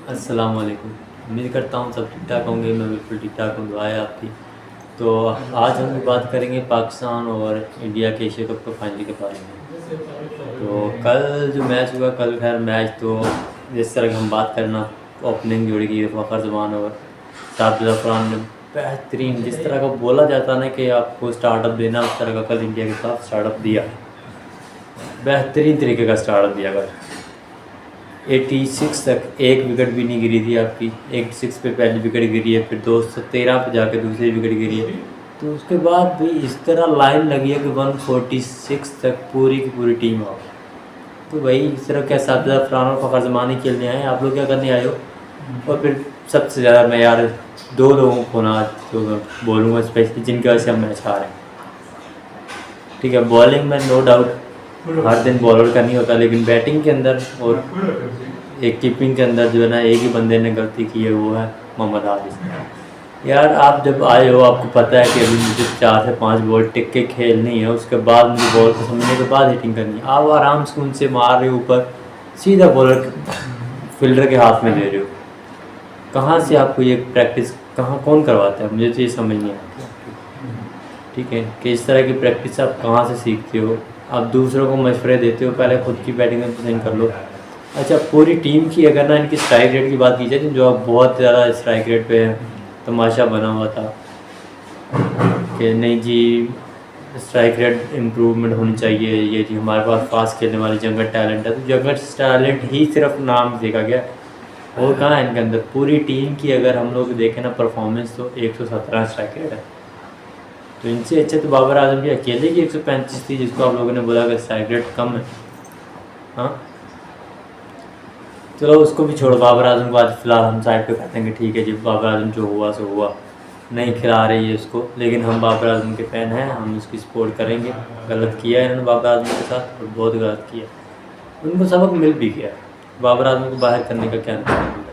अस्सलाम वालेकुम। उम्मीद करता हूँ सब ठीक ठाक होंगे। मैं बिल्कुल ठीक ठाक हूँ, दुआ है आपकी। तो आज हम बात करेंगे पाकिस्तान और इंडिया के एशिया कप के फाइनल के बारे में। तो कल जो मैच हुआ, कल खैर मैच तो जिस तरह की हम बात करना, ओपनिंग जोड़ी की फ़खर जमान और शार्दुल अफरान ने बेहतरीन, जिस तरह का बोला जाता ना कि आपको स्टार्टअप देना, उस तरह का कल इंडिया के साथ स्टार्टअप दिया। बेहतरीन तरीके का स्टार्टअप दिया कल। 86 तक एक विकेट भी नहीं गिरी थी आपकी। 86 पे पहली विकेट गिरी है, फिर 213 पे जाकर दूसरी विकेट गिरी है। तो उसके बाद भी इस तरह लाइन लगी है कि 146 तक पूरी की पूरी टीम आ गई। तो भाई इस तरह क्या शार्दुल अफरान और फ़खर ज़मानी खेलने आए, आप लोग क्या करने आए हो? और फिर सबसे ज़्यादा मैं यार दो लोगों को ना जो मैं बोलूँगा स्पेशली, जिनकी वजह से हम मैच हारे। ठीक है, बॉलिंग में नो डाउट हर दिन बॉलर का नहीं होता, लेकिन बैटिंग के अंदर और एक कीपिंग के अंदर जो है ना, एक ही बंदे ने गलती की है, वो है मोहम्मद हारिस। यार आप जब आए हो, आपको पता है कि अभी मुझे 4 से 5 बॉल टिक के खेलनी है, उसके बाद मुझे बॉल को समझने के बाद हिटिंग करनी है। आप आराम से उनसे मार रहे हो ऊपर, सीधा बॉलर फील्डर के हाथ में दे रहे हो। कहाँ से आपको ये प्रैक्टिस, कहाँ कौन करवाता है? मुझे तो ये समझ नहीं आती। ठीक है कि इस तरह की प्रैक्टिस आप कहाँ से सीखते हो? आप दूसरों को मशवरे देते हो, पहले खुद की बैटिंग में पसंद कर लो। अच्छा, पूरी टीम की अगर ना इनकी स्ट्राइक रेट की बात की जाए, जो आप बहुत ज़्यादा स्ट्राइक रेट पे तमाशा बना हुआ था कि नहीं जी स्ट्राइक रेट इम्प्रूवमेंट होनी चाहिए, ये जी हमारे पास फास्ट खेलने वाले जंगल टैलेंट है। तो जंगल टैलेंट ही सिर्फ नाम देखा गया, और कहाँ है इनके अंदर? पूरी टीम की अगर हम लोग देखें ना परफॉर्मेंस, तो 117 स्ट्राइक रेट है। तो इनसे अच्छे तो बाबर आजम की अकेले की 135 थी, जिसको आप लोगों ने बोला कि स्ट्राइक रेट कम है। हाँ चलो उसको भी छोड़ो, बाबर आजम को आज फिलहाल हम साइड पे कर देंगे। ठीक है जी, बाबर आजम जो हुआ सो हुआ, नहीं खिला रही है उसको, लेकिन हम बाबर आजम के फ़ैन हैं, हम उसकी सपोर्ट करेंगे। गलत किया है इन्होंने बाबर आजम के साथ, और बहुत गलत किया। उनको सबक मिल भी गया, बाबर आजम को बाहर करने का क्या नुकसान मिला।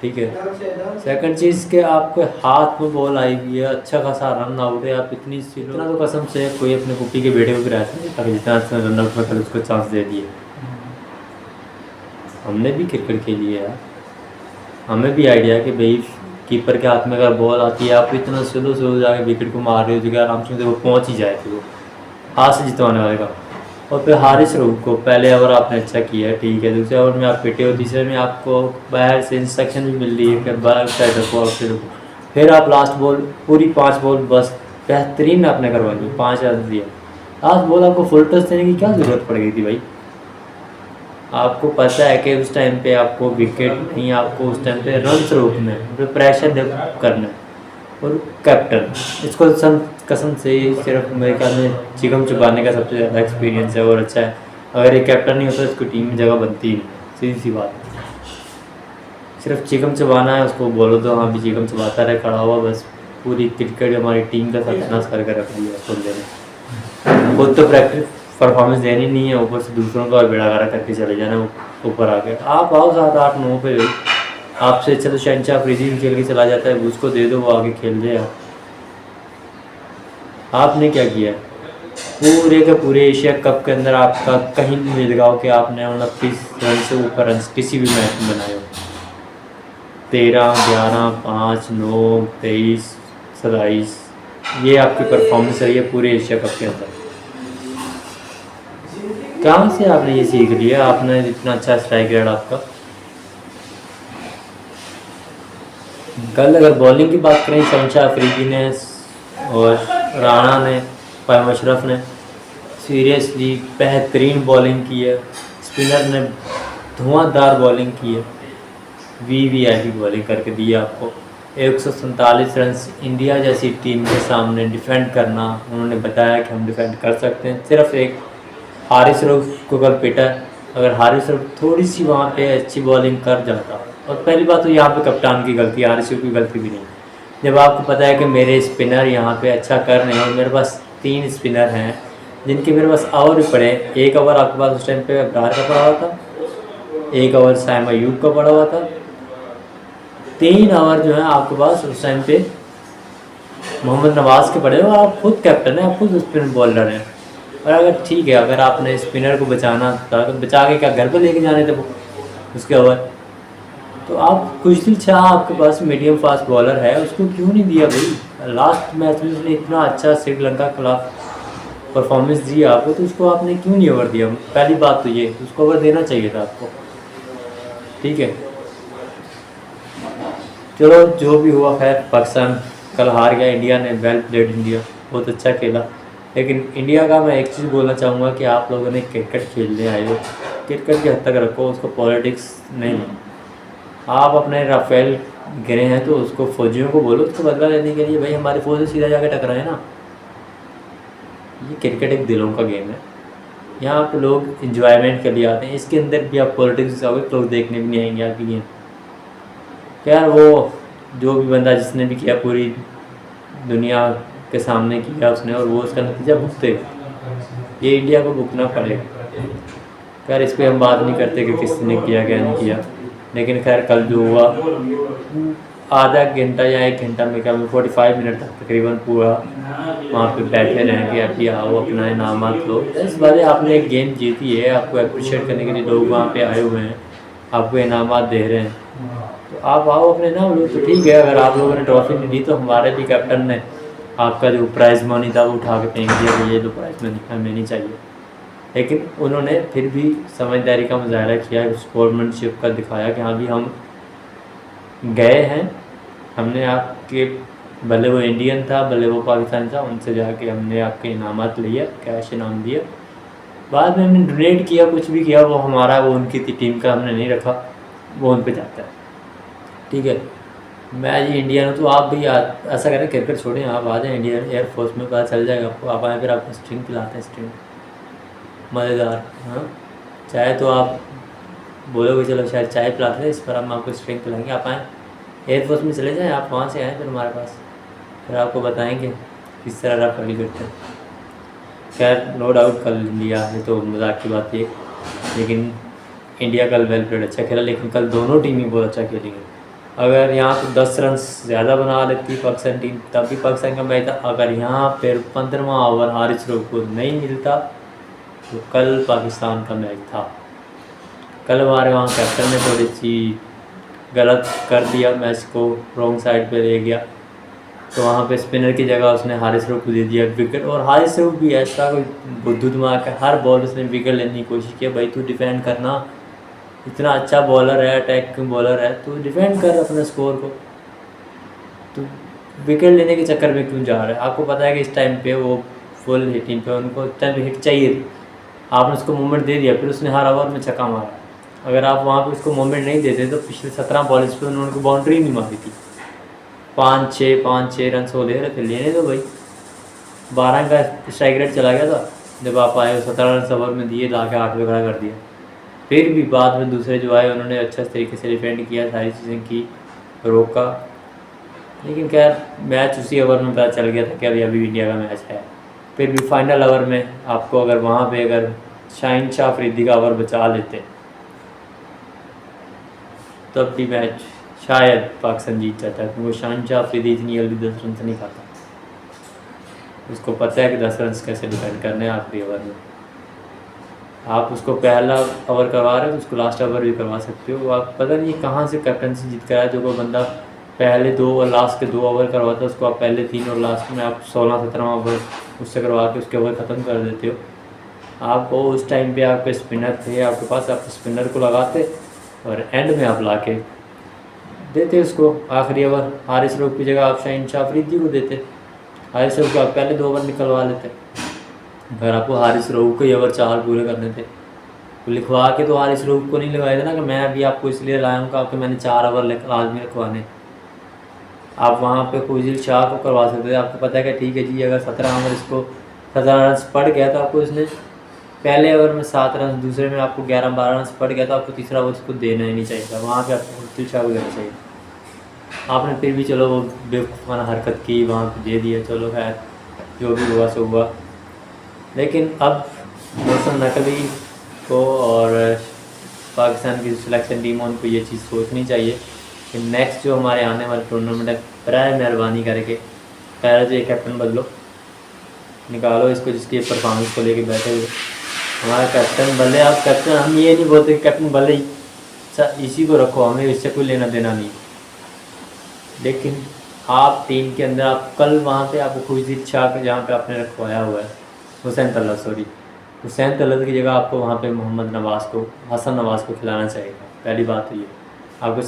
ठीक है, सेकंड चीज़ के आपके हाथ में बॉल आई हुई है, अच्छा खासा रन आउट है, आप इतनी इतना तो कसम से कोई अपने पुप्पी के बेटे को भी रहता है ताकि जितना अच्छा रन आउट में उसको चांस दे दिए। हमने भी क्रिकेट खेली है यार, हमें भी आइडिया है कि भाई कीपर के हाथ में अगर बॉल आती है, आप इतना स्लो जाके विकेट को मार रहे हो जो आराम से वो पहुंच ही जाए, तो वो हाथ से जितवाने वाले का। और फिर हारिस रऊफ को पहले ओवर आपने अच्छा किया है, ठीक है, दूसरे ओवर में आप पिटे हो, तीसरे में आपको बाहर से इंस्ट्रक्शन भी मिल रही है कि बाहर साइड रखो, आउट साइड रखो। फिर आप लास्ट बॉल पूरी 5 बॉल बस बेहतरीन आपने करवा दी, 5 रन दिए। लास्ट बॉल आपको फुल टच देने की क्या ज़रूरत पड़ गई थी भाई? आपको पता है कि उस टाइम पे आपको विकेट नहीं, आपको उस टाइम पे रन रोकना है, फिर प्रेशर करना है। और कैप्टन, इसको कसम से सिर्फ मेरे ख्याल में चिकम चुपाने का सबसे ज़्यादा एक्सपीरियंस है और अच्छा है। अगर ये कैप्टन नहीं होता, इसको टीम में जगह बनती ही नहीं, सीधी सी बात है। सिर्फ चिकम चबाना है, उसको बोलो तो हाँ भी चिकम चबाता रहे खड़ा हुआ, बस पूरी क्रिकेट हमारी टीम का सत्यानाश करके रख दिया उस बंदे ने। खुद तो प्रैक्टिस परफॉर्मेंस देनी नहीं है, ऊपर से दूसरों का बेड़ा गर्क करके चले जाना ऊपर आके। आप आओ 7 8 9 पे, आपसे अच्छा तो शहनशाह अफरीदी भी खेल के चला जाता है, उसको दे दो, वो आगे खेल दे। आपने क्या किया? पूरे के पूरे एशिया कप के अंदर आपका कहीं नहीं लगाओ कि आपने 29 रन से ऊपर रन किसी भी मैच में बनाए हो। 13 11 5 9 23 27, ये आपकी परफॉर्मेंस रही है पूरे एशिया कप के अंदर। कहाँ से आपने ये सीख लिया? आपने इतना अच्छा स्ट्राइक रेट आपका। कल अगर बॉलिंग की बात करें, शहनशाह अफरीदी ने और राणा ने, फ़हीम अशरफ ने सीरियसली बेहतरीन बॉलिंग की है। स्पिनर ने धुआंधार बॉलिंग की है, वीवीआईपी बॉलिंग करके दी है आपको। 147 रन इंडिया जैसी टीम के सामने डिफेंड करना, उन्होंने बताया कि हम डिफेंड कर सकते हैं। सिर्फ एक हारिस रऊफ को कल पिटा। अगर हारिस रऊफ थोड़ी सी वहाँ पे अच्छी बॉलिंग कर जाता, और पहली बात तो यहाँ पे कप्तान की गलती, हारिस रऊफ की गलती भी नहीं। जब आपको पता है कि मेरे स्पिनर यहाँ पे अच्छा कर रहे हैं और मेरे पास 3 स्पिनर हैं जिनके मेरे पास ओवर भी पड़े, एक ओवर आपके पास उस टाइम पे अब्रार का पड़ा हुआ था, एक ओवर साइम अयूब का पड़ा हुआ था, 3 ओवर जो है आपके पास उस टाइम पे मोहम्मद नवाज़ के पड़े हो। आप खुद कैप्टन हैं, आप खुद स्पिन बॉलर हैं। और अगर ठीक है, अगर आपने स्पिनर को बचाना था तो बचा के क्या घर पर लेके जाने थे वो उसके ओवर? तो आप खुशदिल शाह आपके पास मीडियम फास्ट बॉलर है, उसको क्यों नहीं दिया भाई? लास्ट मैच में उसने इतना अच्छा श्रीलंका के खिलाफ परफॉर्मेंस दी आपको, तो उसको आपने क्यों नहीं ओवर दिया? पहली बात तो ये, उसको ओवर देना चाहिए था आपको। ठीक है, चलो जो भी हुआ खैर, पाकिस्तान कल हार गया, इंडिया ने वेल प्लेड, इंडिया बहुत अच्छा खेला। लेकिन इंडिया का मैं एक चीज़ बोलना चाहूँगा कि आप लोगों ने क्रिकेट खेलने आए हो, क्रिकेट की हद तक रखो, उसको पॉलिटिक्स नहीं। आप अपने राफेल गिरे हैं तो उसको फौजियों को बोलो उसको बदला लेने के लिए, भाई हमारी फौज सीधा जाके टकराए ना। ये क्रिकेट एक दिलों का गेम है, यहाँ पे लोग इंजॉयमेंट के लिए आते हैं, इसके अंदर भी आप पॉलिटिक्स जाओगे तो लोग देखने भी नहीं आएंगे आपकी गेम। यार वो जो भी बंदा जिसने भी किया पूरी दुनिया के सामने किया उसने, और वो उसका नतीजा भुगतेगा, ये इंडिया को भुगतना पड़ेगा। खैर इस पर हम बात नहीं करते कि किसने किया क्या नहीं किया, लेकिन खैर कल जो हुआ आधा घंटा या 1 घंटा में क्या 45 मिनट तक तकरीबन पूरा वहाँ पे बैठे रहें कि अभी आओ अपना इनामात लो। इस बार आपने एक गेम जीती है, आपको अप्रिशिएट करने के लिए लोग वहाँ पे आए हुए हैं, आपको इनामात दे रहे हैं, तो आप आओ अपने नाम लो। तो ठीक है, अगर आप लोगों ने ट्रॉफी नहीं दी तो हमारे भी कैप्टन ने आपका जो प्राइज़ मनी था वो उठा के फेंक दिया कि ये तो प्राइज़ मनी हमें नहीं चाहिए। लेकिन उन्होंने फिर भी समझदारी का मुजाहरा किया, स्पोर्ट्समैनशिप का दिखाया कि हाँ भी हम गए हैं, हमने आपके, भले वो इंडियन था भले वो पाकिस्तानी था, उनसे जाके हमने आपके इनामात लिया, कैश इनाम दिया, बाद में हमने डोनेट किया, कुछ भी किया वो हमारा, वो उनकी टीम का हमने नहीं रखा, वो उन पे जाता है। ठीक है, मैं ये इंडियन हूँ तो आप भी ऐसा करें, क्रिकेट छोड़ें, आप आ जाएँ इंडियन एयरफोर्स में, पता चल जाएगा आपको, आप आए फिर आपको स्ट्रिंग पिलाते हैं, स्ट्रिंग मज़ेदार। हाँ, चाहे तो आप बोलोगे चलो शायद चाय पिलाते हैं, इस पर हम आपको स्ट्रिंग पिलाएंगे, आप आएँ एयरफोर्स में चले जाएँ, आप वहाँ से आएँ फिर हमारे पास, फिर आपको बताएंगे किस तरह आप फील करते हैं। खैर नो डाउट कल इंडिया है तो मजाक की बात है, लेकिन इंडिया कल वेल प्लेड अच्छा खेला, लेकिन कल दोनों टीम ही बहुत अच्छा खेली है। अगर यहाँ तो 10 रन ज़्यादा बना लेती पाकिस्तान टीम तब भी पाकिस्तान का मैच था, अगर यहाँ फिर 15वां ओवर हारिस रऊफ को नहीं मिलता तो कल पाकिस्तान का मैच था। कल हमारे वहाँ कैप्टन ने थोड़ी सी गलत कर दिया, मैच को रॉन्ग साइड पे ले गया, तो वहाँ पे स्पिनर की जगह उसने हारिस रऊफ को दे दिया विकेट। और हारिस रऊफ भी ऐसा कोई बुद्धू दिमाग है, हर बॉल उसने विकेट लेने की कोशिश की, भाई तू डिफेंड करना, इतना अच्छा बॉलर है, अटैकिंग बॉलर है, तो डिफेंड कर अपने स्कोर को, तो विकेट लेने के चक्कर में क्यों जा रहा है? आपको पता है कि इस टाइम पे वो फुल हिटिंग पे, उनको टाइम हिट चाहिए थी, आपने उसको मूवमेंट दे दिया, फिर उसने हर ओवर में छक्का मारा। अगर आप वहाँ पे उसको मूवमेंट नहीं देते तो पिछले 17 बॉल्स पे उन्होंने बाउंड्री नहीं मारी थी, 5-6 रन हो दे रहे थे, लेने दो भाई। 12 का स्ट्राइक रेट चला गया था जब आप आए, 17 रन ओवर में दिए, ला के 8 पे खड़ा कर दिया। फिर भी बाद में दूसरे जो आए उन्होंने अच्छा तरीके से डिफेंड किया, सारी चीज़ें की, रोका, लेकिन खैर मैच उसी ओवर में पता चल गया था कि अभी इंडिया का मैच है। फिर भी फाइनल ओवर में आपको अगर वहाँ पे अगर शाहिन शाह अफरीदी का ओवर बचा लेते तब भी मैच शायद पाकिस्तान जीत जाता है, क्योंकि शाहिन शाह अफरीदी इतनी जल्दी 10 रन से नहीं खाता, उसको पता है कि 10 रन कैसे डिफेंड करने हैं आखिरी ओवर में। आप उसको पहला ओवर करवा रहे हो तो उसको लास्ट ओवर भी करवा सकते हो। आप पता नहीं कहाँ से कैप्टनसी जीत कर आया, जो कोई बंदा पहले 2 और लास्ट के 2 ओवर करवाता है उसको आप पहले 3 और लास्ट में आप 16-17 ओवर उससे करवा के उसके ओवर ख़त्म कर देते हो। आपको उस टाइम पे आपके स्पिनर थे आपके पास, आप स्पिनर को लगाते और एंड में आप ला के देते उसको आखिरी ओवर। हारिस रऊफ की जगह आप शाहिन शाह अफरीदी को देते, हारिस रऊफ को आप पहले 2 ओवर निकलवा लेते। अगर आपको हारिस रऊफ के ओवर 4 पूरे करने थे तो लिखवा के तो हारिस रऊफ को नहीं लगाया था ना कि मैं अभी आपको इसलिए लाया हूँ कि मैंने 4 ओवर लाजमी रखवाने। आप वहाँ पे खुशदिल शाह को करवा सकते थे, आपको पता है कि ठीक है जी अगर 17 ओवर इसको 17 रन पड़ गया तो आपको इसने पहले ओवर में 7 रन, दूसरे में आपको 11-12 रन पड़ गया तो आपको तीसरा ओवर इसको देना ही नहीं चाहिए था, वहाँ पे आपको खुशदिल शाह को देना चाहिए। आपने फिर भी चलो वो बेवकूफ़ाना हरकत की, वहाँ पे दे दिया, चलो खैर जो भी हुआ सो हुआ। लेकिन अब मोहसिन नकवी को और पाकिस्तान की सिलेक्शन टीम उनको ये चीज़ सोचनी चाहिए कि नेक्स्ट जो हमारे आने वाले टूर्नामेंट है, बराए मेहरबानी करके पहले तो ये कैप्टन बदलो, निकालो इसको जिसकी परफॉर्मेंस को लेके बैठे हुए। हमारा कैप्टन भले आप कैप्टन, हम ये नहीं बोलते कैप्टन भले ही, इसी को रखो, हमें इससे कोई लेना देना नहीं। लेकिन आप टीम के अंदर, आप कल वहाँ पे आपको खुर्शीद शाह जहाँ पे आपने रखवाया हुआ है, हुसैन तलत की जगह आपको वहाँ पे मोहम्मद नवाज़ को, हसन नवाज़ को खिलाना चाहिए। पहली बात तो ये, आपके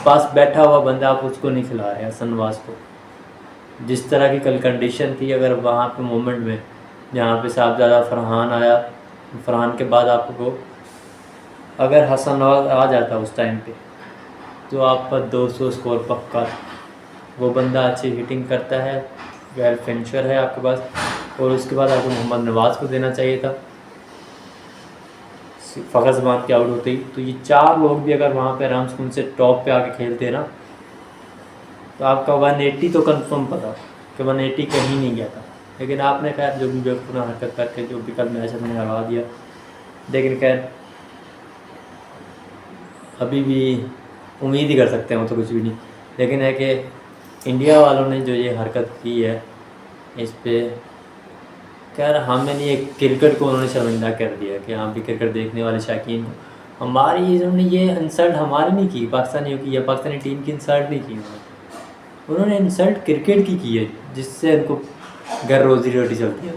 पास बैठा हुआ बंदा आप उसको नहीं खिला रहे हसन नवाज़ को। जिस तरह की कल कंडीशन थी, अगर वहाँ पे मोमेंट में जहाँ पे साहबजादा फरहान आया, फरहान के बाद आपको अगर हसन नवाज़ आ जाता उस टाइम पे, तो आपका 200 स्कोर पक्का था। वो बंदा अच्छी हिटिंग करता है, वेल फिनिशर है आपके पास, और उसके बाद आपको मोहम्मद नवाज़ को देना चाहिए था। फ़खर ज़मान की आउट होती, तो ये 4 लोग भी अगर वहाँ पे आराम से टॉप पे आके खेलते ना, तो आपका 180 तो कंफर्म पता कि 180 कहीं नहीं गया था। लेकिन आपने खैर जो भी बेवकूफ़ हरकत करके जो भी कल मैच हमने हरा दिया। लेकिन खैर अभी भी उम्मीद ही कर सकते हैं, वो तो कुछ भी नहीं। लेकिन है कि इंडिया वालों ने जो ये हरकत की है, इस पर खैर हमें नहीं, एक क्रिकेट को उन्होंने शर्मिंदा कर दिया कि हाँ भी क्रिकेट देखने वाले शायकीन को हमारी इन्होंने ये इंसल्ट हमारी नहीं की, पाकिस्तानियों की या पाकिस्तानी टीम की इंसल्ट नहीं की उन्होंने इंसल्ट क्रिकेट की है, जिससे उनको घर रोजी रोटी चलती है।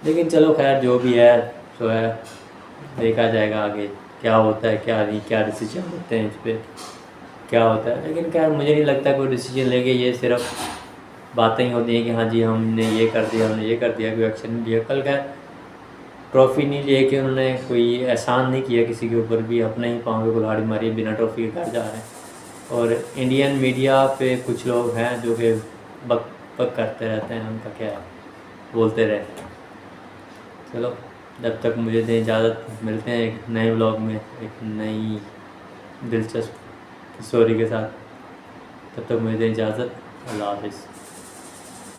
लेकिन चलो खैर जो भी है सो है, देखा जाएगा आगे क्या होता है क्या नहीं, क्या डिसीजन होते हैं इस पर क्या होता है। लेकिन खैर मुझे नहीं लगता कोई डिसीजन लेके, ये सिर्फ बातें ही होती हैं कि हाँ जी हमने ये कर दिया, हमने ये कर दिया, कोई एक्शन नहीं लिया। कल खैर ट्रॉफ़ी नहीं लेके उन्होंने कोई एहसान नहीं किया किसी के ऊपर भी, अपने ही पाँव पे कुल्हाड़ी मारी, बिना ट्रॉफ़ी के घर जा रहे हैं। और इंडियन मीडिया पे कुछ लोग हैं जो कि बक बक करते रहते हैं, उनका क्या है, बोलते रहते हैं। चलो जब तक मुझे दें इजाज़त, मिलते हैं एक नए व्लॉग में एक नई दिलचस्प स्टोरी के साथ। तब तक मुझे दें इजाज़त, अल्लाह हाफ़िज़।